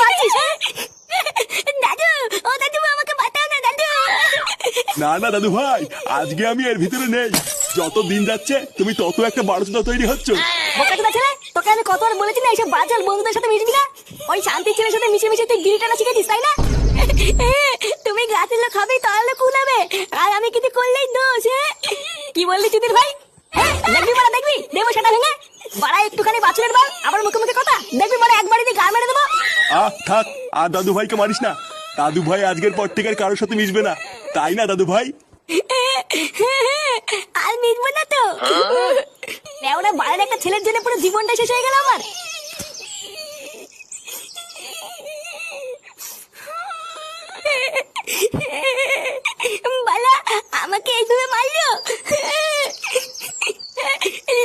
মারছিস? দাদু, ও দাদু আমাকে বাঁচাও না দাদু। না না দাদু ভাই, আজকে আমি এর ভিতরে নেই। যত দিন যাচ্ছে তুমি তত একটা বারোচোদা তৈরি হচ্ছ। বোকাচোদা ছেলে, তোকে আমি কতবার বলেছি না এইসব বাজার বন্ধুদের সাথে মিশবি না। ওই শান্তির ছেলের সাথে মিশে মিশে তুই বিড়িটা না শিখেছিস, তাই না? তুমি গাছের লোক হবে তাহলে কুলাবে, আর আমি কিছু করলেই দোষ। কি বললি চুদির ভাই? দেখবি বড়া, দেখবি দেবো সেটা ভেঙে। বাড়া একটুখানি বাছুরের বাল, আবার মুখে মুখে কথা। দেখবি বড়া একবারই দিয়ে গাল মেরে দেবো। থাক, আর দাদু ভাইকে মারিস না। দাদু ভাই আজকের পর থেকে আর কারোর সাথে মিশবে না, তাই না দাদু ভাই? আর মিটবো না তো। ওরা বাইরের একটা ছেলের জন্য পুরো জীবনটা শেষ হয়ে গেল আমার। বালা আমাকে এইভাবে মারলো।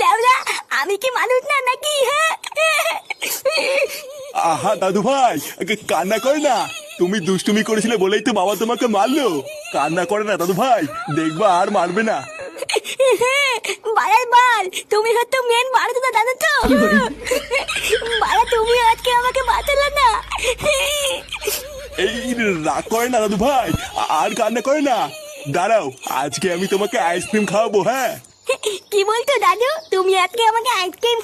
লেওরা, আমি কি মানুষ না নাকি? আহা দাদু ভাই, কান্না করে না। তুমি দুষ্টুমি করেছিলে বলেই তো বাবা তোমাকে মারলো। কান্না করে না দাদু ভাই, দেখবা আর মারবে না। বালার বাল, তুমি হয়তো মেন মারতো না দাদা তো। বালা তুমি আজকে আমাকে বাঁচালে না। এই রাগ করে না দাদু ভাই, আর কান্না করে না। দাঁড়াও, আজকে আমি তোমাকে আইসক্রিম খাওয়াবো। হ্যাঁ, কি বলতো দাদু, তুমি আজকে আমাকে আইসক্রিম